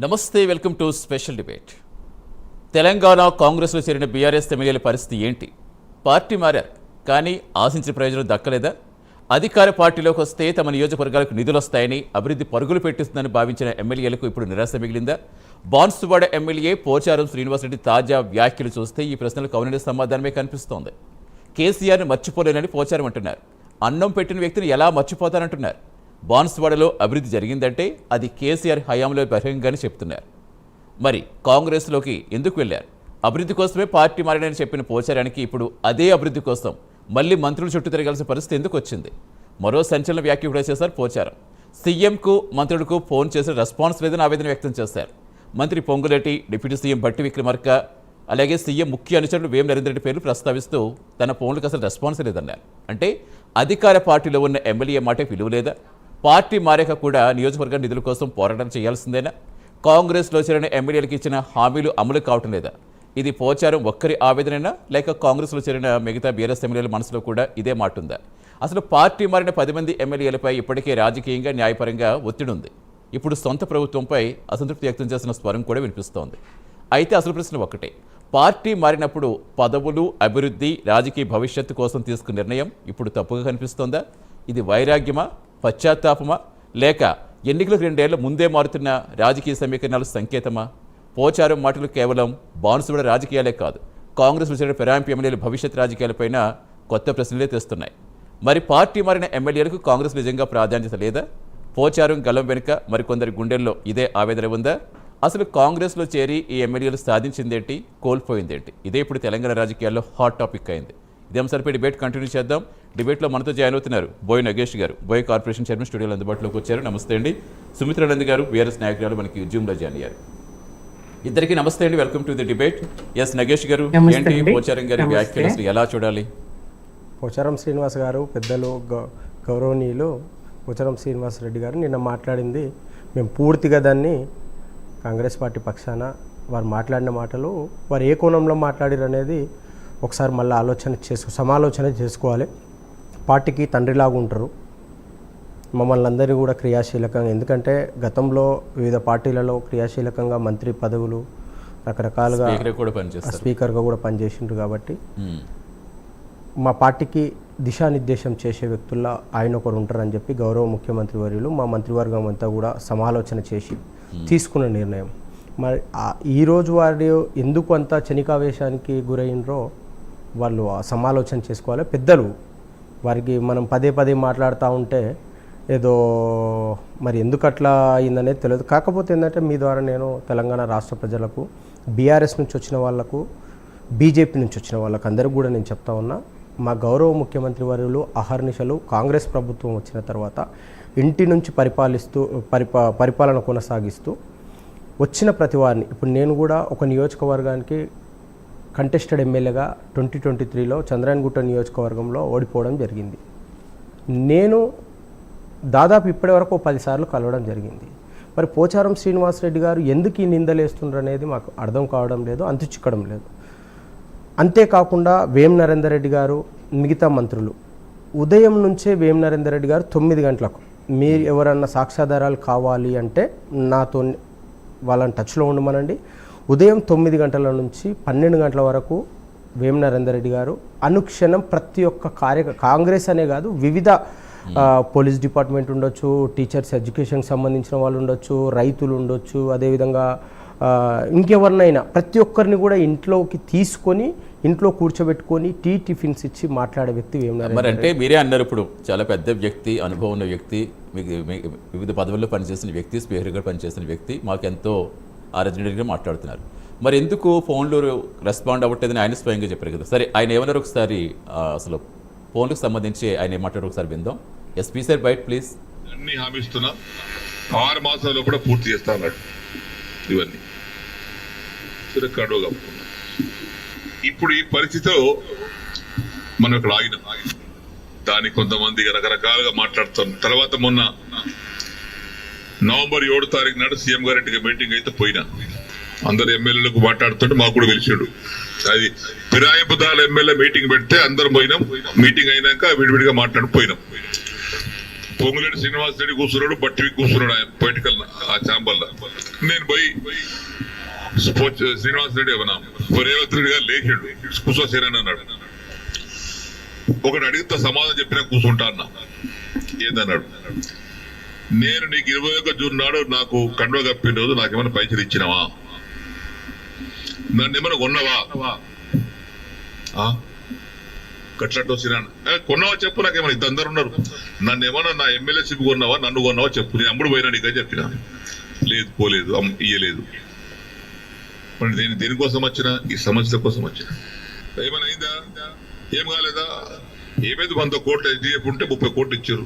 నమస్తే, welcome to special debate. Telangana కాంగ్రెస్లో చేరిన బీఆర్ఎస్ ఎమ్మెల్యేల పరిస్థితి ఏంటి? పార్టీ మారారు, కానీ ఆశించిన ప్రయోజనం దక్కలేదా? అధికార పార్టీలోకి వస్తే తమ నియోజకవర్గాలకు నిధులు వస్తాయని, అభివృద్ధి పరుగులు పెట్టిస్తుందని భావించిన ఎమ్మెల్యేలకు ఇప్పుడు నిరాశ మిగిలిందా? బాన్సువాడ ఎమ్మెల్యే పోచారం శ్రీనివాసరెడ్డి తాజా వ్యాఖ్యలు చూస్తే ఈ ప్రశ్నలకు అవుననే సమాధానమే కనిపిస్తోంది. కేసీఆర్ని మర్చిపోలేనని పోచారం అంటున్నారు. అన్నం పెట్టిన వ్యక్తిని ఎలా మర్చిపోతానంటున్నారు. బాన్సువాడలో అభివృద్ధి జరిగిందంటే అది కేసీఆర్ హయాంలో బహిరంగంగానే చెప్తున్నారు. మరి కాంగ్రెస్లోకి ఎందుకు వెళ్లారు? అభివృద్ధి కోసమే పార్టీ మారని చెప్పిన పోచారానికి ఇప్పుడు అదే అభివృద్ధి కోసం మళ్ళీ మంత్రులు చుట్టూ తిరగాల్సిన పరిస్థితి ఎందుకు వచ్చింది? మరో సంచలన వ్యాఖ్య కూడా చేశారు పోచారం. సీఎంకు మంత్రులకు ఫోన్ చేసిన రెస్పాన్స్ లేదని ఆవేదన వ్యక్తం చేశారు. మంత్రి పొంగులేటి, డిప్యూటీ సీఎం భట్టి విక్రమార్క, అలాగే సీఎం ముఖ్య అనుచరులు వేం నరేందర్ రెడ్డి పేర్లు ప్రస్తావిస్తూ తన ఫోన్లకు అసలు రెస్పాన్స్ లేదన్నారు. అంటే అధికార పార్టీలో ఉన్న ఎమ్మెల్యే మాట విలువ లేదా? పార్టీ మారాక కూడా నియోజకవర్గ నిధుల కోసం పోరాటం చేయాల్సిందేనా? కాంగ్రెస్లో చేరిన ఎమ్మెల్యేలకు ఇచ్చిన హామీలు అమలు కావటం లేదా? ఇది పోచారం ఒక్కరి ఆవేదనైనా, లేక కాంగ్రెస్లో చేరిన మిగతా బీఆర్ఎస్ ఎమ్మెల్యేల మనసులో కూడా ఇదే మాట ఉందా? అసలు పార్టీ మారిన 10 మంది ఎమ్మెల్యేలపై ఇప్పటికే రాజకీయంగా, న్యాయపరంగా ఒత్తిడి ఉంది. ఇప్పుడు సొంత ప్రభుత్వంపై అసంతృప్తి వ్యక్తం చేసిన స్వరం కూడా వినిపిస్తోంది. అయితే అసలు ప్రశ్న ఒక్కటే, పార్టీ మారినప్పుడు పదవులు, అభివృద్ధి, రాజకీయ భవిష్యత్తు కోసం తీసుకున్న నిర్ణయం ఇప్పుడు తప్పుగా కనిపిస్తోందా? ఇది వైరాగ్యమా, పశ్చాత్తాపమా, లేక ఎన్నికలకు 2 ఏళ్ల ముందే మారుతున్న రాజకీయ సమీకరణాల సంకేతమా? పోచారం మాటలు కేవలం బాన్సువాడ రాజకీయాలే కాదు, కాంగ్రెస్లో చేరిన ఫిరాయింపు ఎమ్మెల్యేల భవిష్యత్ రాజకీయాలపైన కొత్త ప్రశ్నలే తెస్తున్నాయి. మరి పార్టీ మారిన ఎమ్మెల్యేలకు కాంగ్రెస్ నిజంగా ప్రాధాన్యత లేదా? పోచారం గలం వెనుక మరికొందరి గుండెల్లో ఇదే ఆవేదన ఉందా? అసలు కాంగ్రెస్లో చేరి ఈ ఎమ్మెల్యేలు సాధించిందేంటి, కోల్పోయిందేంటి? ఇదే ఇప్పుడు తెలంగాణ రాజకీయాల్లో హాట్ టాపిక్ అయింది. ఇదే అంశాలపై డిబేట్ కంటిన్యూ చేద్దాం. డిబేట్లో మనతో జాయిన్ అవుతున్నారు బోయ్ నగేష్ గారు, బోయ్ కార్పొరేషన్ చైర్మన్, స్టూడియోలో అందుబాటులోకి వచ్చారు. నమస్తే అండి. సుమిత్రానంద్ గారు, బీఆర్ఎస్ నాయకురాలు, మనకి జూమ్లో జాయిన్ అయ్యారు. ఇద్దరికి నమస్తే అండి, welcome to the debate. S Nagesh గారు, ఏంటి పోచారం గారి వ్యాఖ్యలు అసలు ఎలా చూడాలి? పోచారం శ్రీనివాస్ గారు, పెద్దలు, గౌరవనీయులు పోచారం శ్రీనివాస్ రెడ్డి గారు నిన్న మాట్లాడింది మేము పూర్తిగా దాన్ని కాంగ్రెస్ పార్టీ పక్షాన వారు మాట్లాడిన మాటలు వారు ఏ కోణంలో మాట్లాడారు అనేది ఒకసారి మళ్ళీ సమాలోచన చేసుకోవాలి. పార్టీకి తండ్రిలాగా ఉంటారు, మమ్మల్ని అందరినీ కూడా క్రియాశీలకంగా, ఎందుకంటే గతంలో వివిధ పార్టీలలో క్రియాశీలకంగా మంత్రి పదవులు రకరకాలుగా స్పీకర్గా కూడా పనిచేసిండ్రు. కాబట్టి మా పార్టీకి దిశానిర్దేశం చేసే వ్యక్తుల్లో ఆయన ఒకరు ఉంటారని చెప్పి గౌరవ ముఖ్యమంత్రి వర్యులు మా మంత్రివర్గం అంతా కూడా సమాలోచన చేసి తీసుకున్న నిర్ణయం. మరి ఈరోజు వారు ఎందుకు అంత చనికావేశానికి గురైనరో వాళ్ళు సమాలోచన చేసుకోవాలి. పెద్దలు వారికి మనం పదే పదే మాట్లాడుతూ ఉంటే ఏదో మరి ఎందుకు అట్లా అయిందనేది తెలియదు. కాకపోతే ఏంటంటే మీ ద్వారా నేను తెలంగాణ రాష్ట్ర ప్రజలకు, బీఆర్ఎస్ నుంచి వచ్చిన వాళ్లకు, బీజేపీ నుంచి వచ్చిన వాళ్ళకు అందరికీ కూడా నేను చెప్తా ఉన్నా, మా గౌరవ ముఖ్యమంత్రి వర్యులు అహర్నిశలు కాంగ్రెస్ ప్రభుత్వం వచ్చిన తర్వాత ఇంటి నుంచి పరిపాలన కొనసాగిస్తూ వచ్చిన ప్రతి వారిని, ఇప్పుడు నేను కూడా ఒక నియోజకవర్గానికి కంటెస్టెడ్ ఎమ్మెల్యేగా 2023లో చంద్రాయణగుట్ట నియోజకవర్గంలో ఓడిపోవడం జరిగింది. నేను దాదాపు ఇప్పటి వరకు 10 సార్లు కలవడం జరిగింది. మరి పోచారం శ్రీనివాస్ రెడ్డి గారు ఎందుకు ఈ నిందలేస్తున్నారు అనేది మాకు అర్థం కావడం లేదు, అంతుచిక్కడం లేదు. అంతేకాకుండా వేం నరేందర్ రెడ్డి గారు, మిగతా మంత్రులు ఉదయం నుంచే వేం నరేందర్ రెడ్డి గారు 9 గంటలకు, మీరు ఎవరన్నా సాక్ష్యాధారాలు కావాలి అంటే నాతో వాళ్ళని టచ్లో ఉండమనండి. ఉదయం 9 గంటల నుంచి 12 గంటల వరకు వేం నరేందర్ రెడ్డి గారు అనుక్షణం ప్రతి ఒక్క కాంగ్రెస్ అనే కాదు, వివిధ పోలీస్ డిపార్ట్మెంట్ ఉండొచ్చు, టీచర్స్ ఎడ్యుకేషన్కి సంబంధించిన వాళ్ళు ఉండొచ్చు, రైతులు ఉండొచ్చు, అదేవిధంగా ఇంకెవరినైనా ప్రతి ఒక్కరిని కూడా ఇంట్లోకి తీసుకొని ఇంట్లో కూర్చోబెట్టుకొని టిఫిన్స్ ఇచ్చి మాట్లాడే వ్యక్తి వేం నరేందర్. మరి అంటే మీరే అన్నారు, ఇప్పుడు చాలా పెద్ద వ్యక్తి, అనుభవం ఉన్న వ్యక్తి, మీకు వివిధ పదవుల్లో పనిచేసిన వ్యక్తి, స్పీకర్గా పనిచేసిన వ్యక్తి, మాకెంతో ఆరోగ్యంగా మాట్లాడుతున్నారు. మరి ఎందుకు ఫోన్లో రెస్పాండ్ అవ్వట్లేదని ఆయన స్వయంగా చెప్పారు కదా. సరే, ఆయన ఏమన్నారు ఒకసారి, అసలు ఫోన్లకు సంబంధించి ఆయన ఏం మాట్లాడారు ఒకసారి విందాం. ఎస్పీ సార్ బయట ప్లీజ్. అన్ని హామీ ఇస్తున్నా, 6 మాసాల్లో కూడా పూర్తి చేస్తా అన్నాడు. ఇవన్నీ రికార్డుగా ఇప్పుడు ఈ పరిస్థితిలో మనం ఇక్కడ ఆగినాం. దానికి కొంతమంది రకరకాలుగా మాట్లాడుతాం. తర్వాత మొన్న నవంబర్ 7 తారీఖు నాడు సీఎం గారింటికి మీటింగ్ అయితే పోయినా, అందరు ఎమ్మెల్యేలకు మాట్లాడుతుంటే మాకు కూడా పిలిచాడు. అది ఫిరాయింపుదారుల ఎమ్మెల్యే మీటింగ్ పెడితే అందరం పోయినాం. మీటింగ్ అయినాక విడివిడిగా మాట్లాడిపోయినాం. పొంగులేటి శ్రీనివాస్ రెడ్డి కూర్చున్నాడు, బట్టి కూర్చున్నాడు ఆయన పొలిటికల్ ఆ ఛాంబర్లో. నేను పోయి శ్రీనివాస్ రెడ్డి ఏమన్నా రేవంత్ రెడ్డి గారు లేచాడు కూర్చోసేనని అన్నాడు. ఒకటి అడిగితే సమాధానం చెప్పినా కూర్చుంటా అన్నా. ఏందన్నాడు, నేను నీకు 21 జూన్ నాడు నాకు కండువ కప్పిన రోజు నాకేమైనా పైసలు ఇచ్చినావా, నన్ను ఏమైనా కొన్నావా, గట్లట్టు వచ్చినా కొన్నావా చెప్పు, నాకేమైనా ఇద్దరు ఉన్నారు, నన్ను ఏమన్నా నా ఎమ్మెల్యేషిప్ కొన్నావా, నన్ను కొన్నావా చెప్పు, నేను అమ్ముడు పోయినా నీకే చెప్పినా. లేదు పోలేదు, ఇయ్యలేదు. మరి దేనికోసం వచ్చిన, ఈ సమస్య కోసం వచ్చిన. ఏమైనా అయిందా, ఏం కాలేదా, ఏమైంది 100 కోట్లు HDF ఉంటే 30 కోట్లు ఇచ్చారు,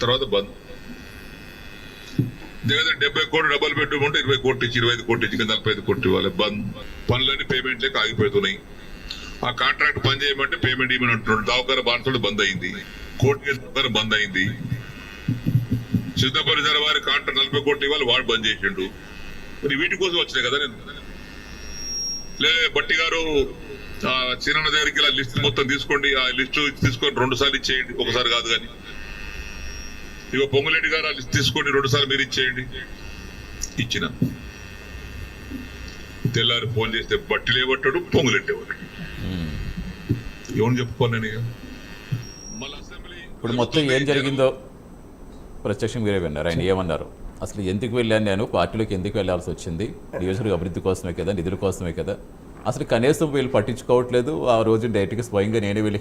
తర్వాత బంద్. దగ్గర 70 కోట్లు డబల్ బెడ్రూమ్ ఉంటే 20 కోట్లు ఇచ్చి 25 కోట్లు ఇచ్చి 45 కోట్లు ఇవ్వాలి, బంద్. పనులన్నీ పేమెంట్ లేక ఆగిపోతున్నాయి. ఆ కాంట్రాక్ట్ పని చేయమంటే పేమెంట్ ఇవ్వమని అంటున్నాడు. దావకార బాన్సుడు బంద్ అయింది, కోర్టు బంద్ అయింది. సిద్ధ పరిసర వారి కాంట్రాక్ట్ 40 కోట్లు ఇవ్వాలి, వాడు బంద్ చేసిండు. మరి వీటి కోసం వచ్చినాయి కదా నేను. బట్టి గారు చిన్న దగ్గరికి ఇలా లిస్ట్ మొత్తం తీసుకోండి, ఆ లిస్టు తీసుకొని 2 సార్లు ఇచ్చేయండి, ఒకసారి కాదు కానీ. ఇక పొంగులేటి గారు ఆ లిస్ట్ తీసుకోండి, 2 సార్లు మీరు ఇచ్చేయండి. ఇచ్చిన తెల్లారి ఫోన్ చేస్తే బట్టి లేవట్టాడు, పొంగులేటి లేవట్టాడు. ఎవరు చెప్పుకోను నేను. మళ్ళీ అసెంబ్లీ ఇప్పుడు మొత్తం ఏం జరిగిందో ప్రత్యక్షం మీరే విన్నారు. ఆయన ఏమన్నారు, అసలు ఎందుకు వెళ్ళాను నేను, పార్టీలోకి ఎందుకు వెళ్ళాల్సి వచ్చింది, నియోజకవర్గ అభివృద్ధి కోసమే కదా, నిధుల కోసమే కదా, అసలు కనీసం వీళ్ళు పట్టించుకోవట్లేదు. ఆ రోజు డైరెక్ట్గా స్వయంగా నేనే వెళ్ళి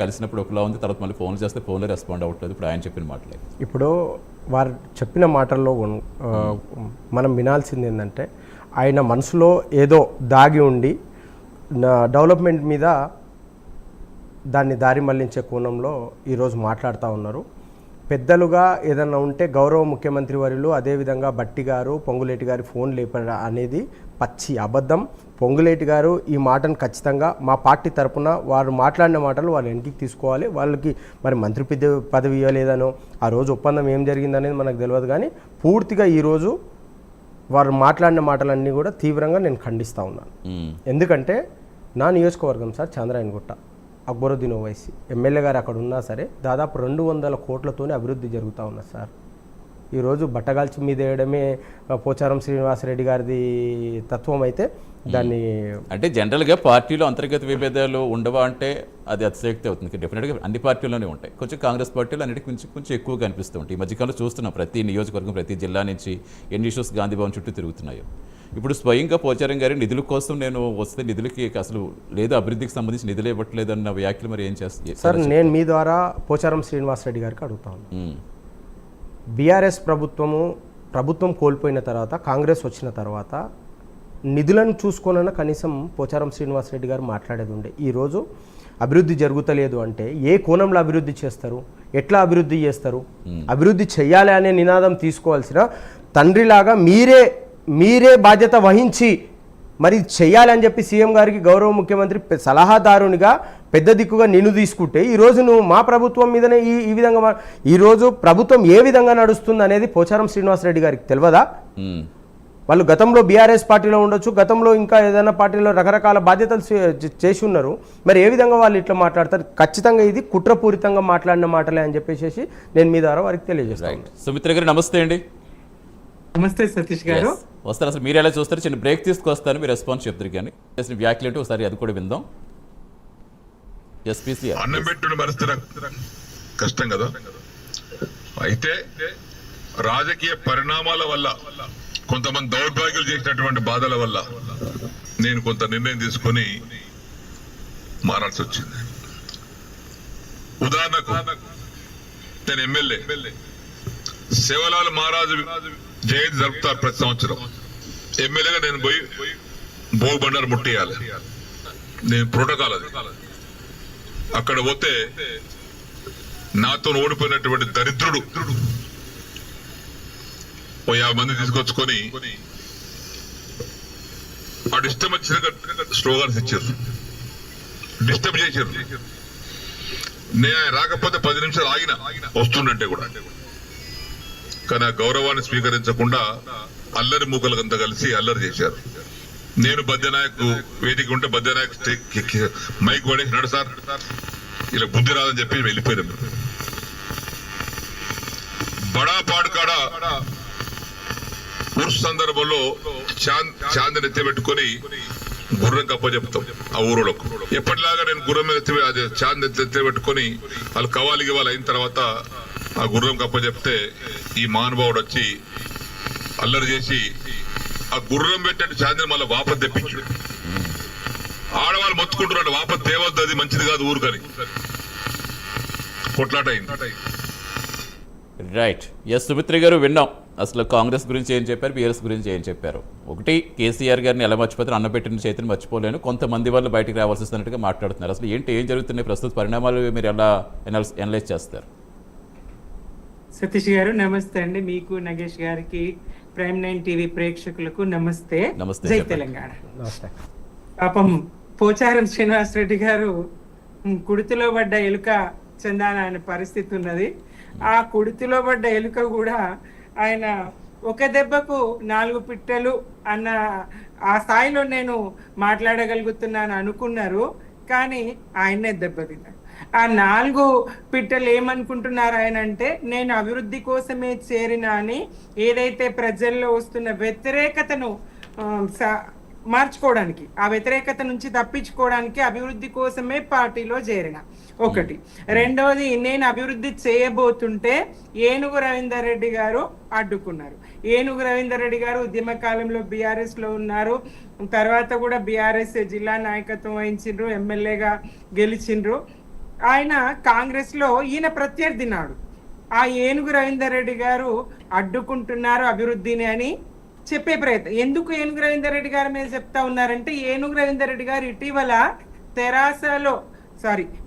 కలిసినప్పుడు ఒకలా ఉంది, తర్వాత మళ్ళీ ఫోన్ చేస్తే ఫోన్లో రెస్పాండ్ అవ్వట్లేదు. ఇప్పుడు ఆయన చెప్పిన మాటలే. ఇప్పుడు వారు చెప్పిన మాటల్లో మనం వినాల్సింది ఏంటంటే, ఆయన మనసులో ఏదో దాగి ఉండి డెవలప్మెంట్ మీద దాన్ని దారి మళ్లించే కోణంలో ఈరోజు మాట్లాడుతూ ఉన్నారు. పెద్దలుగా ఏదన్నా ఉంటే గౌరవ ముఖ్యమంత్రి వర్యులు, అదేవిధంగా బట్టి గారు, పొంగులేటి గారి ఫోన్ లేపడం అనేది పచ్చి అబద్ధం. పొంగులేటి గారు ఈ మాటను ఖచ్చితంగా మా పార్టీ తరపున వారు మాట్లాడిన మాటలు వాళ్ళు వెనక్కి తీసుకోవాలి. వాళ్ళకి మరి మంత్రి పదవి ఇవ్వలేదనో, ఆ రోజు ఒప్పందం ఏం జరిగిందనేది మనకు తెలియదు. కానీ పూర్తిగా ఈరోజు వారు మాట్లాడిన మాటలన్నీ కూడా తీవ్రంగా నేను ఖండిస్తూ ఉన్నాను. ఎందుకంటే నా నియోజకవర్గం సార్ చంద్రాయనగుట్ట, అక్బరుద్దీన్ ఓవైసీ ఎమ్మెల్యే గారు అక్కడ ఉన్నా సరే దాదాపు 200 కోట్లతోనే అభివృద్ధి జరుగుతూ ఉన్నది సార్. ఈరోజు బట్టగాల్చి మీద వేయడమే పోచారం శ్రీనివాసరెడ్డి గారిది తత్వం అయితే దాన్ని అంటే జనరల్గా పార్టీలో అంతర్గత విభేదాలు ఉండవా అంటే అది అతిశయోక్తి అవుతుంది. డెఫినెట్గా అన్ని పార్టీల్లోనే ఉంటాయి. కొంచెం కాంగ్రెస్ పార్టీలు అన్నిటికీ కొంచెం ఎక్కువగా అనిపిస్తూ ఉంటాయి. ఈ మధ్యకాలంలో చూస్తున్నాం ప్రతి నియోజకవర్గం, ప్రతి జిల్లా నుంచి ఎన్ని ఇష్యూస్ గాంధీ భవన్ చుట్టూ తిరుగుతున్నాయో. ఇప్పుడు స్వయంగా పోచారం గారి నిధుల కోసం నేను వస్తే నిధులకి అసలు లేదు, అభివృద్ధికి సంబంధించి నిధులు ఇవ్వట్లేదు అన్న వ్యాఖ్యలు మరి ఏం చేస్తారు సార్? నేను మీ ద్వారా పోచారం శ్రీనివాసరెడ్డి గారికి అడుగుతాను. బీఆర్ఎస్ ప్రభుత్వం కోల్పోయిన తర్వాత, కాంగ్రెస్ వచ్చిన తర్వాత నిధులను చూసుకోనన్నా కనీసం పోచారం శ్రీనివాసరెడ్డి గారు మాట్లాడేది ఉండే. ఈరోజు అభివృద్ధి జరుగుతలేదు అంటే ఏ కోణంలో అభివృద్ధి చేస్తారు, ఎట్లా అభివృద్ధి చేస్తారు? అభివృద్ధి చెయ్యాలి అనే నినాదం తీసుకోవాల్సిన తండ్రిలాగా మీరే బాధ్యత వహించి మరి చెయ్యాలని చెప్పి సీఎం గారికి గౌరవ ముఖ్యమంత్రి సలహాదారునిగా పెద్ద దిక్కుగా నిన్ను తీసుకుంటే ఈరోజు నువ్వు మా ప్రభుత్వం మీదనే ఈ విధంగా ఈరోజు ప్రభుత్వం ఏ విధంగా నడుస్తుంది అనేది పోచారం శ్రీనివాసరెడ్డి గారికి తెలియదా? వాళ్ళు గతంలో బీఆర్ఎస్ పార్టీలో ఉండొచ్చు, గతంలో ఇంకా ఏదైనా పార్టీలో రకరకాల బాధ్యతలు చేసి ఉన్నారు. మరి ఏ విధంగా వాళ్ళు ఇట్లా మాట్లాడతారు? ఖచ్చితంగా ఇది కుట్రపూరితంగా మాట్లాడిన మాటలే అని చెప్పేసి నేను మీ ద్వారా వారికి తెలియజేస్తాను. సుమిత్ర గారు నమస్తే అండి. నమస్తే సతీష్ గారు. వస్తారు. అసలు మీరు ఎలా చూస్తారు? చిన్న బ్రేక్ తీసుకొస్తాను, మీరు రెస్పాన్స్ చెప్తారు. కానీ చేసిన వ్యాఖ్యలు ఒకసారి అది కూడా విందాం. అన్నం పెట్టుడు పరిస్థితి కష్టం కదా. అయితే రాజకీయ పరిణామాల వల్ల, కొంతమంది దౌర్భాగ్యులు చేసినటువంటి బాధల వల్ల నేను కొంత నిర్ణయం తీసుకొని మారాల్సి వచ్చింది. ఉదాహరణకు నేను ఎమ్మెల్యే, శివలాల్ మహారాజు జయంతి జరుపుతారు ప్రతి సంవత్సరం. ఎమ్మెల్యేగా నేను పోయి భోగి బండారు ముట్టేయాలి, నేను ప్రోటోకాల్ అది. అక్కడ పోతే నాతో ఓడిపోయినటువంటి దరిద్రుడు 50 మంది తీసుకొచ్చుకొని వాడు ఇష్టం వచ్చిన స్లోగన్స్ ఇచ్చారు, డిస్టర్బ్ చేశారు. నేను రాకపోతే 10 నిమిషాలు ఆగిన వస్తుండంటే కూడా. కానీ ఆ గౌరవాన్ని స్వీకరించకుండా అల్లరి మూకలంతా కలిసి అల్లరి చేశారు. నేను బద్యనాయక్ వేదిక ఉంటే బద్యనాయక్ మైక్ పడేసి నడు సార్ ఇలా బుద్ధి రాదని చెప్పి వెళ్ళిపోయారు. బడా పాడు కాడ సందర్భంలో చాందని ఎత్తిపెట్టుకొని గుర్రం కప్ప చెప్తాం ఆ ఊరులకు. ఎప్పటిలాగా నేను గుర్రం మీద అదే చాంద్ ఎత్తిపెట్టుకొని వాళ్ళు కవాలికి వాళ్ళు అయిన తర్వాత ఆ గుర్రం కప్ప చెప్తే ఈ మహానుభావుడు వచ్చి అల్లరి చేసి ఆ గుర్రం పెట్టినట్టు చాందని మళ్ళీ వాపస్ తెప్పించాడు. ఆడవాళ్ళు మొత్తుకుంటున్నాడు, వాపస్ తేవద్దు, అది మంచిది కాదు ఊరుకని. కొట్లాట అయింది. రైట్. ఎస్ సుమిత్ర గారు, విన్నాం అసలు కాంగ్రెస్ గురించి ఏం చెప్పారు, బీఆర్ఎస్ గురించి ఏం చెప్పారు. ఒకటి, కేసీఆర్ గారిని ఎలా మర్చిపోతారు, అన్నపెట్టిన చేతిని మర్చిపోలేను, కొంతమంది వాళ్ళు బయటికి రావాల్సి వస్తున్నట్టుగా మాట్లాడుతున్నారు. అసలు ఏంటి, ఏం జరుగుతున్నాయి ప్రస్తుత పరిణామాలు, మీరు ఎలా ఎనలైజ్ చేస్తారు? సతీష్ గారు నమస్తే అండి. మీకు, నగేష్ గారికి, ప్రైమ్ 9 టీవీ ప్రేక్షకులకు నమస్తే. నమస్తే, జై చెప్పండి. తెలంగాణ. నమస్తే. పాపం పోచారం శ్రీనివాస్ రెడ్డి గారు కుడితిలో పడ్డ ఎలుక చందాన అనే పరిస్థితి ఉన్నది. ఆ కుడితిలో పడ్డ ఎలుక కూడా ఆయన ఒక దెబ్బకు 4 పిట్టలు అన్న ఆ స్థాయిలో నేను మాట్లాడగలుగుతున్నాను అనుకున్నారు, కానీ ఆయనే దెబ్బతిన్నారు. ఆ 4 పిట్టలు ఏమనుకుంటున్నారు ఆయన అంటే, నేను అభివృద్ధి కోసమే చేరినా అని ఏదైతే ప్రజల్లో వస్తున్న వ్యతిరేకతను మార్చుకోవడానికి, ఆ వ్యతిరేకత నుంచి తప్పించుకోవడానికి అభివృద్ధి కోసమే పార్టీలో చేరిన ఒకటి. రెండవది, నేను అభివృద్ధి చేయబోతుంటే ఏనుగు రవీందర్ రెడ్డి గారు అడ్డుకున్నారు. ఏనుగు రవీందర్ రెడ్డి గారు ఉద్యమ కాలంలో బీఆర్ఎస్ లో ఉన్నారు, తర్వాత కూడా బీఆర్ఎస్ జిల్లా నాయకత్వం వహించిండ్రు, ఎమ్మెల్యేగా గెలిచిండ్రు. ఆయన కాంగ్రెస్ లో ఈయన ప్రత్యర్థి నాడు. ఆ ఏనుగు రవీందర్ రెడ్డి గారు అడ్డుకుంటున్నారు అభివృద్ధిని అని చెప్పే ప్రయత్నం. ఎందుకు ఏనుగు రవీందర్ రెడ్డి గారి మీద చెప్తా ఉన్నారంటే, ఏనుగు రవీందర్ రెడ్డి గారు ఇటీవల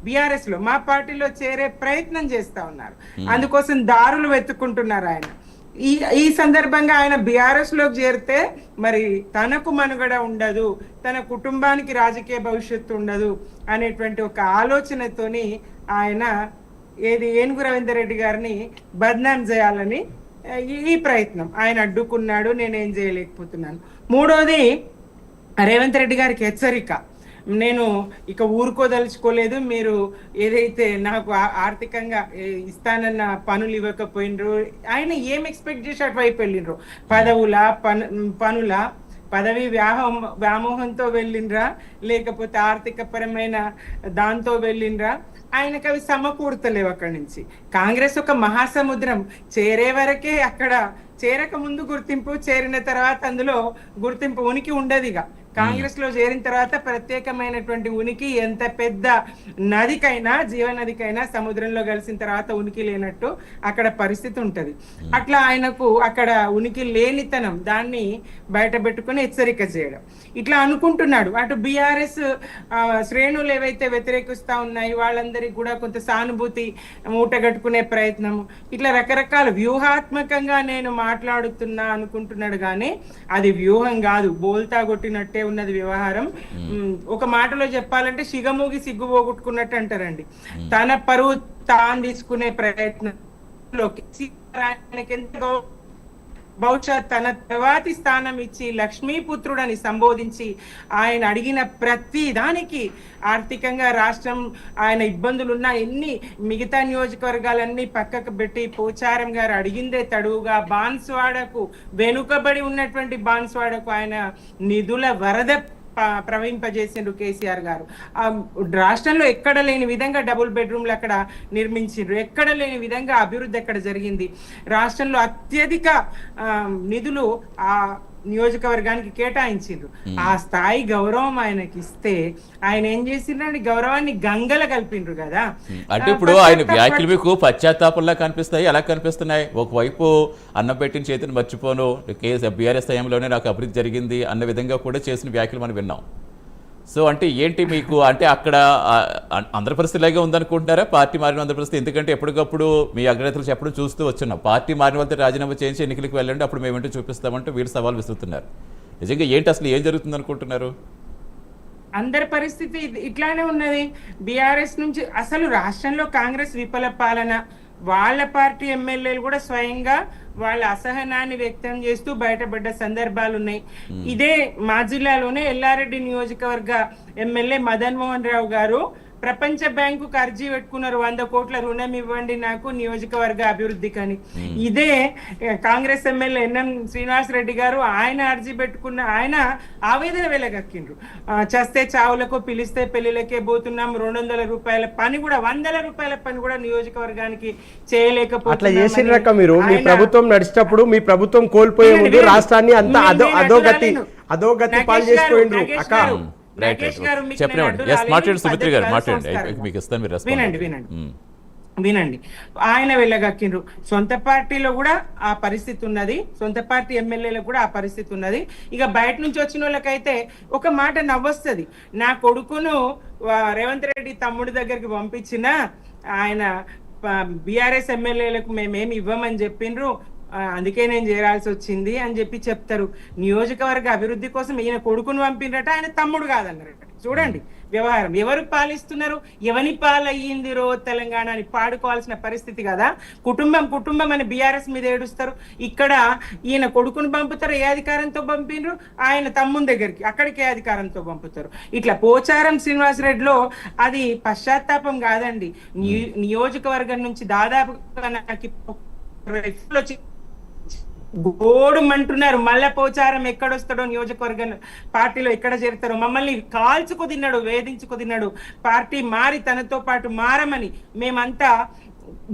బీఆర్ఎస్ లో మా పార్టీలో చేరే ప్రయత్నం చేస్తా ఉన్నారు. అందుకోసం దారులు వెతుక్కుంటున్నారు ఆయన. ఈ సందర్భంగా ఆయన బీఆర్ఎస్ లోకి చేరితే మరి తనకు మనుగడ ఉండదు, తన కుటుంబానికి రాజకీయ భవిష్యత్తు ఉండదు అనేటువంటి ఒక ఆలోచనతోని ఆయన ఏనుగు రవీందర్ రెడ్డి గారిని బద్నాం చేయాలని ఈ ప్రయత్నం. ఆయన అడ్డుకున్నాడు, నేనేం చేయలేకపోతున్నాను. మూడోది, రేవంత్ రెడ్డి గారికి హెచ్చరిక. నేను ఇక ఊరుకోదలుచుకోలేదు, మీరు ఏదైతే నాకు ఆర్థికంగా ఇస్తానన్న పనులు ఇవ్వకపోయినరు, ఆయన ఏం ఎక్స్పెక్ట్ చేసి అటువైపు వెళ్ళినరు, పనుల పదవి వ్యామోహంతో వెళ్ళినరా, లేకపోతే ఆర్థిక పరమైన దాంతో వెళ్ళినరా, ఆయనకు అవి సమకూడతలేవు. అక్కడి నుంచి కాంగ్రెస్ ఒక మహాసముద్రం, చేరే వరకే, అక్కడ చేరక ముందు గుర్తింపు, చేరిన తర్వాత అందులో గుర్తింపు ఉనికి ఉండదు. ఇక కాంగ్రెస్ లో చేరిన తర్వాత ప్రత్యేకమైనటువంటి ఉనికి, ఎంత పెద్ద నదికైనా, జీవనదికైనా సముద్రంలో కలిసిన తర్వాత ఉనికి లేనట్టు అక్కడ పరిస్థితి ఉంటది. అట్లా ఆయనకు అక్కడ ఉనికి లేనితనం, దాన్ని బయట పెట్టుకుని హెచ్చరిక చేయడం, ఇట్లా అనుకుంటున్నాడు. అటు బీఆర్ఎస్ శ్రేణులు ఏవైతే వ్యతిరేకిస్తా ఉన్నాయి వాళ్ళందరికీ కూడా కొంత సానుభూతి మూటగట్టుకునే ప్రయత్నం, ఇట్లా రకరకాల వ్యూహాత్మకంగా నేను మాట్లాడుతున్నా అనుకుంటున్నాడు, కానీ అది వ్యూహం కాదు, బోల్తా కొట్టినట్టే ఉన్నది వ్యవహారం. ఒక మాటలో చెప్పాలంటే సిగమూగి సిగ్గు పోగొట్టుకున్నట్టు అంటారండి. తన పరువు తాను తీసుకునే ప్రయత్నంలోకి బహుశా తన తర్వాతి స్థానం ఇచ్చి లక్ష్మీపుత్రుడని సంబోధించి ఆయన అడిగిన ప్రతి దానికి ఆర్థికంగా రాష్ట్రం ఆయన ఇబ్బందులున్నా ఎన్ని మిగతా నియోజకవర్గాలన్నీ పక్కకు పెట్టి పోచారం గారు అడిగిందే తడువుగా బాన్స్వాడకు, వెనుకబడి ఉన్నటువంటి బాన్స్వాడకు ఆయన నిధుల వరద ప్రవహింపజేసిండ్రు కేసీఆర్ గారు. రాష్ట్రంలో ఎక్కడ లేని విధంగా డబుల్ బెడ్రూమ్లు అక్కడ నిర్మించిండ్రు, ఎక్కడ లేని విధంగా అభివృద్ధి ఎక్కడ జరిగింది. రాష్ట్రంలో అత్యధిక నిధులు ఆ నియోజకవర్గానికి కేటాయించిండ్రు. ఆ స్థాయి గౌరవం ఆయనకి ఇస్తే ఆయన ఏం చేసిండ్రు, గౌరవాన్ని గంగల కలిపిండ్రు కదా. అంటే ఇప్పుడు ఆయన వ్యాఖ్యలు మీకు పశ్చాత్తాపంలా కనిపిస్తాయి, ఎలా కనిపిస్తున్నాయి? ఒకవైపు అన్నం పెట్టిన చేతిని మర్చిపోను, బీఆర్ఎస్ టైంలోనే నాకు అభివృద్ధి జరిగింది అన్న విధంగా కూడా చేసిన వ్యాఖ్యలు మనం విన్నాం. సో అంటే ఏంటి మీకు, అంటే అక్కడ అందరి పరిస్థితిలాగే ఉందనుకుంటున్నారా? పార్టీ మారిన అందరి పరిస్థితి, ఎందుకంటే ఎప్పటికప్పుడు మీ అగ్రనేతలు చెప్పడం చూస్తూ వచ్చున్నాం, పార్టీ మారిన వాళ్ళతో రాజీనామా చేయించి ఎన్నికలకు వెళ్ళండి, అప్పుడు మేమేంటో చూపిస్తామంటూ వీరు సవాల్ విసురుతున్నారు. నిజంగా ఏంటి అసలు ఏం జరుగుతుంది అనుకుంటున్నారు? అందరి పరిస్థితి ఇట్లానే ఉన్నది. బీఆర్ఎస్ నుంచి అసలు రాష్ట్రంలో కాంగ్రెస్ విఫల పాలన, వాళ్ళ పార్టీ ఎమ్మెల్యేలు కూడా స్వయంగా వాళ్ళ అసహనాన్ని వ్యక్తం చేస్తూ బయటపడ్డ సందర్భాలు ఉన్నాయి. ఇదే మా జిల్లాలోనే ఎల్లారెడ్డి నియోజకవర్గ ఎమ్మెల్యే మదన్ మోహన్ రావు గారు ప్రపంచ బ్యాంకుకు అర్జీ పెట్టుకున్నారు 100 కోట్ల రుణం ఇవ్వండి నాకు నియోజకవర్గ అభివృద్ధికి అని. ఇదే కాంగ్రెస్ ఎమ్మెల్యే ఎన్ఎం శ్రీనివాసరెడ్డి గారు ఆయన అర్జీ పెట్టుకున్న ఆయన ఆవేదన వెలగక్కిండ్రు. చస్తే చావులకు పిలిస్తే పెళ్లిలకే పోతున్నాం, 200 రూపాయల పని కూడా 100 రూపాయల పని కూడా నియోజకవర్గానికి చేయలేకపోతున్నాం. అట్లా చేసినాక మీరు మీ ప్రభుత్వం నడిచేటప్పుడు మీ ప్రభుత్వం కోల్పోయే ముందు రాష్ట్రాన్ని అంతా అధోగతి పాలు చేసిపోయిండ్రు అక్క. వినండి, ఆయన వెళ్ళగక్కిండ్రు. సొంత పార్టీలో కూడా ఆ పరిస్థితి ఉన్నది, సొంత పార్టీ ఎమ్మెల్యేలకు కూడా ఆ పరిస్థితి ఉన్నది. ఇక బయట నుంచి వచ్చిన వాళ్ళకైతే ఒక మాట నవ్వొస్తుంది, నా కొడుకును రేవంత్ రెడ్డి తమ్ముడి దగ్గరికి పంపించిన ఆయన బీఆర్ఎస్ ఎమ్మెల్యేలకు మేమేమి ఇవ్వమని చెప్పిండ్రు, అందుకే నేను చేరాల్సి వచ్చింది అని చెప్పి చెప్తారు. నియోజకవర్గ అభివృద్ధి కోసం ఈయన కొడుకును పంపినట, ఆయన తమ్ముడు కాదన్నారట. చూడండి వ్యవహారం, ఎవరు పాలిస్తున్నారు, ఎవని పాలయ్యిందిరో తెలంగాణ అని పాడుకోవాల్సిన పరిస్థితి కదా. కుటుంబం అని బీఆర్ఎస్ మీద ఏడుస్తారు, ఇక్కడ ఈయన కొడుకును పంపుతారు, ఏ అధికారంతో పంపిండ్రు, ఆయన తమ్ముని దగ్గరికి అక్కడికి ఏ అధికారంతో పంపుతారు. ఇట్లా పోచారం శ్రీనివాసరెడ్డిలో అది పశ్చాత్తాపం కాదండి, నియోజకవర్గం నుంచి దాదాపుగా నాకు గోడుమంటున్నారు. మళ్ళా పోచారం ఎక్కడొస్తాడో, నియోజకవర్గం పార్టీలో ఎక్కడ చేరుతారో, మమ్మల్ని కాల్చుకు తిన్నాడు, వేధించుకు తిన్నాడు, పార్టీ మారి తనతో పాటు మారమని మేమంతా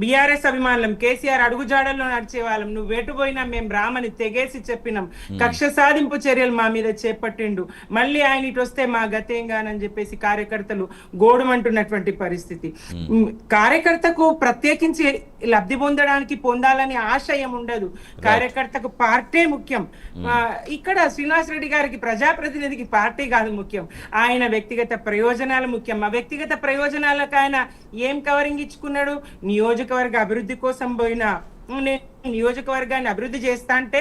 బీఆర్ఎస్ అభిమానులం, కేసీఆర్ అడుగుజాడల్లో నడిచే వాళ్ళం, నువ్వు వెటుపోయినా మేము రామని తెగేసి చెప్పినాం. కక్ష సాధింపు చర్యలు మా మీద చేపట్టిండు, మళ్ళీ ఆయన ఇటు వస్తే మా గతేంగానని చెప్పేసి కార్యకర్తలు గోడుమంటున్నటువంటి పరిస్థితి. కార్యకర్తకు ప్రత్యేకించి లబ్ధి పొందాలని ఆశయం ఉండదు, కార్యకర్తకు పార్టీ ముఖ్యం. ఇక్కడ శ్రీనివాసరెడ్డి గారికి ప్రజాప్రతినిధికి పార్టీ కాదు ముఖ్యం, ఆయన వ్యక్తిగత ప్రయోజనాలు ముఖ్యం. ఆ వ్యక్తిగత ప్రయోజనాలకు ఆయన ఏం కవరింగ్ ఇచ్చుకున్నాడు, నియోజకవర్గ అభివృద్ధి కోసం పోయిన నియోజకవర్గాన్ని అభివృద్ధి చేస్తా అంటే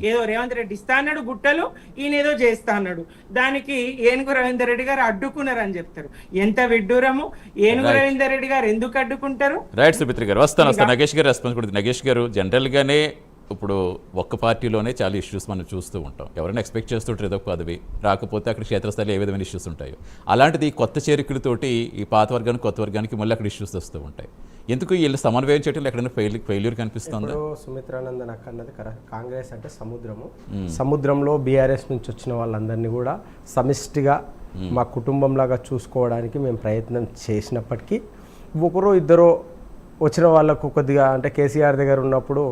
ఏదో రేవంత్ రెడ్డి ఇస్తా అన్నాడు గుట్టలు, ఈయన ఏదో చేస్తా అన్నాడు, దానికి ఏనుగు రవీందర్ రెడ్డి గారు అడ్డుకున్నారని చెప్తారు. ఎంత విడ్డూరము, ఏనుగు రవీందర్ రెడ్డి గారు ఎందుకు అడ్డుకుంటారు? రైట్ సుమిత్ర గారు, వస్తాను నగేష్ గారు రెస్పాన్స్ కూడా. నగేష్ గారు, జనరల్ గానే ఇప్పుడు ఒక్క పార్టీలోనే చాలా ఇష్యూస్ మనం చూస్తూ ఉంటాం, ఎవరైనా ఎక్స్పెక్ట్ చేస్తుంటారు ఏదో పదవి రాకపోతే అక్కడ క్షేత్రస్థాయిలో ఏ విధమైన ఇష్యూస్ ఉంటాయో, అలాంటిది కొత్త చేరికలతోటి ఈ పాత వర్గానికి కొత్త వర్గానికి మళ్ళీ అక్కడ ఇష్యూస్ వస్తూ ఉంటాయి. ఎందుకు వీళ్ళు సమన్వయం చేయడం ఎక్కడైనా ఫెయిల్యూర్ కనిపిస్తుందా? సుమిత్రానందన్ అక్క అన్నది కాంగ్రెస్ అంటే సముద్రము, సముద్రంలో బీఆర్ఎస్ నుంచి వచ్చిన వాళ్ళందరినీ కూడా సమిష్టిగా మా కుటుంబంలాగా చూసుకోవడానికి మేము ప్రయత్నం చేసినప్పటికీ ఒకరో ఇద్దరు వచ్చిన వాళ్ళకు కొద్దిగా అంటే కేసీఆర్ దగ్గర ఉన్నప్పుడు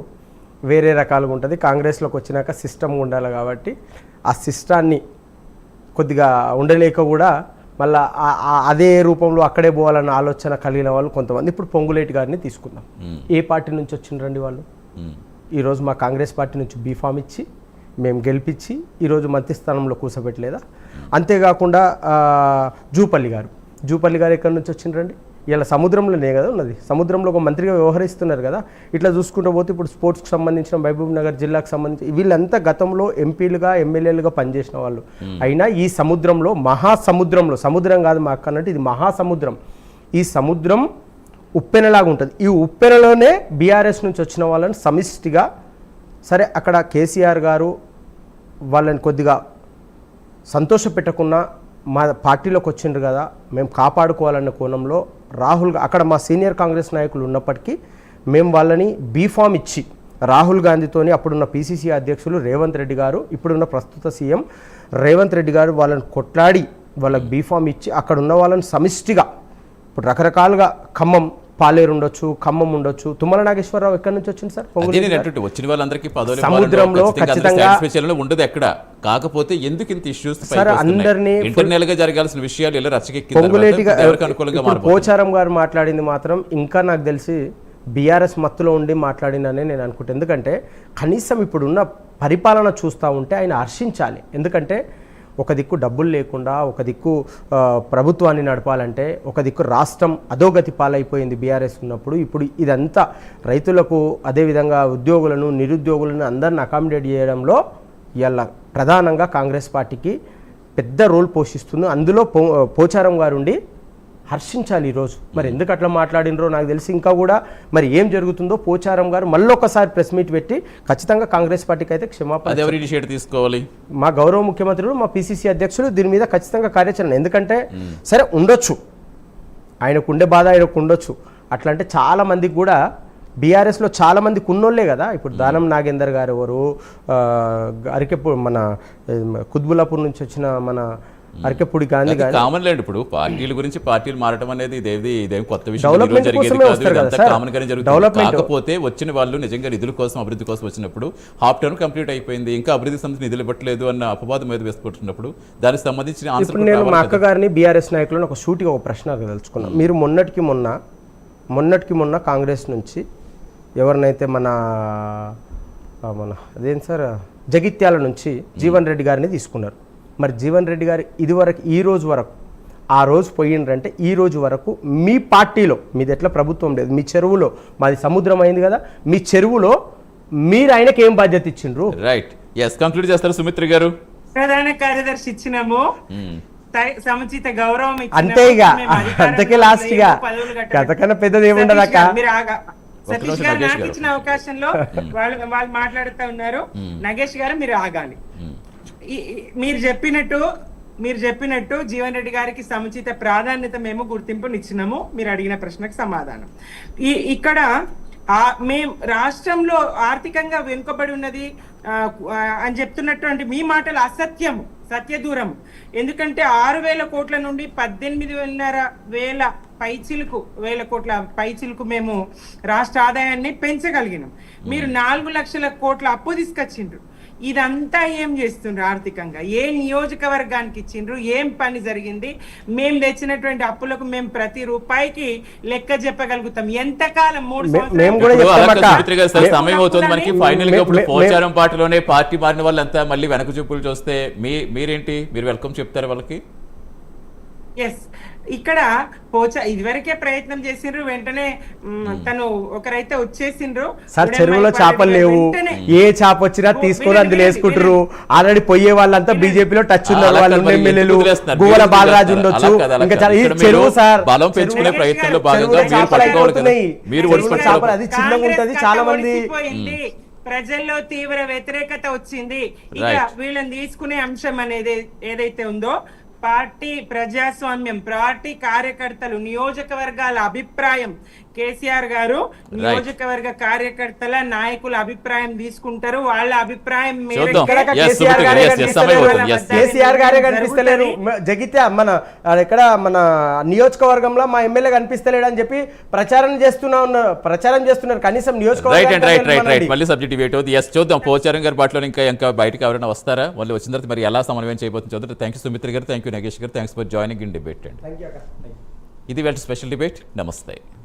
వేరే రకాలుగా ఉంటుంది, కాంగ్రెస్లోకి వచ్చినాక సిస్టమ్ ఉండాలి కాబట్టి ఆ సిస్టాన్ని కొద్దిగా ఉండలేక కూడా మళ్ళీ అదే రూపంలో అక్కడే పోవాలన్న ఆలోచన కలిగిన వాళ్ళు కొంతమంది. ఇప్పుడు పొంగులేటి గారిని తీసుకుందాం, ఏ పార్టీ నుంచి వచ్చిండ్రండి వాళ్ళు? ఈరోజు మా కాంగ్రెస్ పార్టీ నుంచి బీఫామ్ ఇచ్చి మేము గెలిపించి ఈరోజు మంత్రి స్థానంలో కూర్చోబెట్టలేదా? అంతేకాకుండా జూపల్లి గారు ఎక్కడి నుంచి వచ్చిండ్రండి? ఇలా సముద్రంలోనే కదా ఉన్నది, సముద్రంలో ఒక మంత్రిగా వ్యవహరిస్తున్నారు కదా. ఇట్లా చూసుకుంటూ పోతే ఇప్పుడు స్పోర్ట్స్కి సంబంధించిన మహబూబ్ నగర్ జిల్లాకు సంబంధించి వీళ్ళంతా గతంలో ఎంపీలుగా ఎమ్మెల్యేలుగా పనిచేసిన వాళ్ళు. అయినా ఈ సముద్రంలో మహాసముద్రంలో, సముద్రం కాదు మా అక్క అన్నట్టు ఇది మహాసముద్రం, ఈ సముద్రం ఉప్పెనలాగా ఉంటుంది. ఈ ఉప్పెనలోనే బీఆర్ఎస్ నుంచి వచ్చిన వాళ్ళని సమిష్టిగా సరే అక్కడ కేసీఆర్ గారు వాళ్ళని కొద్దిగా సంతోష పెట్టకున్నా మా పార్టీలోకి వచ్చిండ్రు కదా మేము కాపాడుకోవాలన్న కోణంలో రాహుల్ అక్కడ మా సీనియర్ కాంగ్రెస్ నాయకులు ఉన్నప్పటికీ మేము వాళ్ళని బీఫామ్ ఇచ్చి రాహుల్ గాంధీతోని అప్పుడున్న పీసీసీ అధ్యక్షులు రేవంత్ రెడ్డి గారు, ఇప్పుడున్న ప్రస్తుత సీఎం రేవంత్ రెడ్డి గారు వాళ్ళని కొట్లాడి వాళ్ళకి బీఫామ్ ఇచ్చి అక్కడ ఉన్న వాళ్ళని సమిష్టిగా ఇప్పుడు రకరకాలుగా ఖమ్మం పాలేరు ఉండొచ్చు, ఖమ్మం ఉండొచ్చు. తుమ్మల నాగేశ్వరరావు ఎక్కడి నుంచి వచ్చింది సార్? వచ్చిన వాళ్ళందరికీ సముద్రంలో ఖచ్చితంగా ఉండదు ఎక్కడ. కాకపోతే ఎందుకు ఇంత ఇష్యూస్ సార్ అందరినీ ఇంటర్నల్ గా జరగాల్సిన విషయాలు ఇలా పోచారం గారు మాట్లాడింది మాత్రం ఇంకా నాకు తెలిసి బీఆర్ఎస్ మత్తులో ఉండి మాట్లాడిననే నేను అనుకుంటాను. ఎందుకంటే కనీసం ఇప్పుడున్న పరిపాలన చూస్తూ ఉంటే ఆయన హర్షించాలి. ఎందుకంటే ఒక దిక్కు డబ్బులు లేకుండా ఒక దిక్కు ప్రభుత్వాన్ని నడపాలంటే, ఒక దిక్కు రాష్ట్రం అధోగతి పాలైపోయింది బీఆర్ఎస్ ఉన్నప్పుడు. ఇప్పుడు ఇదంతా రైతులకు అదేవిధంగా ఉద్యోగులను నిరుద్యోగులను అందరిని అకామిడేట్ చేయడంలో ఇవాళ ప్రధానంగా కాంగ్రెస్ పార్టీకి పెద్ద రోల్ పోషిస్తుంది. అందులో పోచారం గారు ఉండి హర్షించాలి ఈరోజు. మరి ఎందుకు అట్లా మాట్లాడినరో నాకు తెలిసి ఇంకా కూడా మరి ఏం జరుగుతుందో పోచారం గారు మళ్ళీ ఒకసారి ప్రెస్ మీట్ పెట్టి ఖచ్చితంగా కాంగ్రెస్ పార్టీకి అయితే క్షమాపణ తీసుకోవాలి. మా గౌరవ ముఖ్యమంత్రులు మా పీసీసీ అధ్యక్షులు దీని మీద ఖచ్చితంగా కార్యాచరణ. ఎందుకంటే సరే ఉండొచ్చు ఆయనకు ఉండే బాధ ఆయనకు ఉండొచ్చు. అట్లా అంటే చాలా మందికి కూడా బీఆర్ఎస్లో చాలా మంది ఉన్నోళ్ళే కదా. ఇప్పుడు దానం నాగేందర్ గారు ఎవరు, అరికెప్పుడు మన కుత్బుల్లాపూర్ నుంచి వచ్చిన మన అరికెప్పుడు గాంధీ గారు. కామన్ లేండి, ఇప్పుడు పార్టీల గురించి పార్టీలు మారటం అనేది ఇదేం కొత్త విషయం డెవలప్మెంట్ జరిగేది కోసమే కాదు. వస్తారు ఇదంతా కదా సార్. కామన్ గానే జరుగుతుంది. డెవలప్మెంట్ కాకపోతే వచ్చిన వాళ్ళు నిజంగా నిధుల కోసం అభివృద్ధి కోసం వచ్చినప్పుడు హాఫ్ టర్మ్ కంప్లీట్ అయిపోయింది, ఇంకా అభివృద్ధి సంస్థ నిధులు ఇవ్వట్లేదు అన్న అపవాదం మీద వేసుకుంటున్నప్పుడు దానికి సంబంధించిన ఆన్సర్ ఇప్పుడు నేను మా అక్కగారిని బీఆర్ఎస్ నాయకులను ఒక సూటిగా ఒక ప్రశ్న తెలుసుకున్నాను. మీరు మొన్నటికి మొన్న కాంగ్రెస్ నుంచి ఎవరినైతే మన అదేం సార్ జగిత్యాల నుంచి జీవన్ రెడ్డి గారిని తీసుకున్నారు. మరి జీవన్ రెడ్డి గారు ఇదివరకు ఈ రోజు వరకు ఆ రోజు పోయిండ్రంటే ఈ రోజు వరకు మీ పార్టీలో, మీది ఎట్లా ప్రభుత్వం లేదు, మీ చెరువులో, మాది సముద్రం అయింది కదా, మీ చెరువులో మీరు ఆయనకి ఏం బాధ్యత ఇచ్చిండ్రు? రైట్, ఎస్, కంక్లూడ్ చేస్తారు సుమిత్ర గారు. ప్రధాన కార్యదర్శి ఇచ్చినాము, సముచిత గౌరవం ఇచ్చినాము. అంతే ఇక అంతకే లాస్ట్ గా అంతకన్నా పెద్దది ఏముండదు అక్క. సతీష్ గారు నాకు ఇచ్చిన అవకాశంలో వాళ్ళు మాట్లాడుతూ ఉన్నారు. నగేష్ గారు మీరు ఆగాలి. మీరు చెప్పినట్టు జీవన్ రెడ్డి గారికి సముచిత ప్రాధాన్యత మేము గుర్తింపునిచ్చినాము. మీరు అడిగిన ప్రశ్నకు సమాధానం. ఇక్కడ మేము రాష్ట్రంలో ఆర్థికంగా వెనుకబడి ఉన్నది అని చెప్తున్నటువంటి మీ మాటలు అసత్యము, సత్యదూరం. ఎందుకంటే 6,000 కోట్ల నుండి 18,500 వేల కోట్ల పైచిలకు మేము రాష్ట్ర ఆదాయాన్ని పెంచగలిగినాం. మీరు 4 లక్షల కోట్ల అప్పు తీసుకొచ్చిండ్రు. ఇదంతా ఏం చేస్తుండ్రు? ఆర్థికంగా ఏ నియోజకవర్గానికి ఇచ్చిండ్రు? ఏం పని జరిగింది? మేము తెచ్చినటువంటి అప్పులకు మేము ప్రతి రూపాయికి లెక్క చెప్పగలుగుతాం. ఎంతకాలం 3 సంవత్సరాలు సమయం అవుతుంది మనకి. ఫైనల్ గా ఇప్పుడు పోచారం పార్టీలోనే పార్టీ మారిన వాళ్ళంతా మళ్ళీ వెనక చూపులు చూస్తే మీరేంటి, మీరు వెల్కమ్ చెప్తారు వాళ్ళకి? ఎస్, ఇక్కడ ఇదివరకే ప్రయత్నం చేసిండ్రు, వెంటనే తను ఒకరైతే వచ్చేసిండ్రు. సార్ చెరువులో చేపలు లేవు, ఏ చేప వచ్చినా తీసుకొని అందులో వేసుకుంటారు. ఆల్రెడీ పోయే వాళ్ళంతా బీజేపీలో టచ్ ఉన్నారు, వాళ్ళు ఎమ్మెల్యేలు, గువ్వల బాలరాజు ఉండొచ్చు, ఇంకా చెరువు సార్ బలం పెంచుకునే ప్రయత్నంలో భాగంగా అది చిన్నగా ఉంటది. చాలా మంది ప్రజల్లో తీవ్ర వ్యతిరేకత వచ్చింది. ఇక వీళ్ళని తీసుకునే అంశం అనేది ఏదైతే ఉందో, పార్టీ ప్రజాస్వామ్యం, పార్టీ కార్యకర్తలు, నియోజకవర్గాల అభిప్రాయం, కేసీఆర్ గారు నియోజకవర్గ కార్యకర్తల నాయకుల అభిప్రాయం తీసుకుంటారు. వాళ్ళ అభిప్రాయం కేసీఆర్ గారే కనిపిస్తలేరు. జగిత్య మన ఎక్కడ మన నియోజకవర్గంలో మా ఎమ్మెల్యే కనిపిస్తలేడు అని చెప్పి ప్రచారం చేస్తున్నారు. కనీసం నియోజకవర్గం మళ్ళీ సబ్జెక్ట్ వెయిట్ అవుతుంది. ఎస్, చూద్దాం పోచారం గారి బాటలో ఇంకా బయటకు ఎవరైనా వస్తారా, వాళ్ళు వచ్చిన తర్వాత మరి ఎలా సమన్వయం చేయబోతుంది చూద్దాం. థ్యాంక్ యూ సుమిత్ర గారు, థ్యాంక్ యూ నగేష్ గారు, thanks for joining in debate. And ఇది స్పెషల్ డిబేట్. నమస్తే.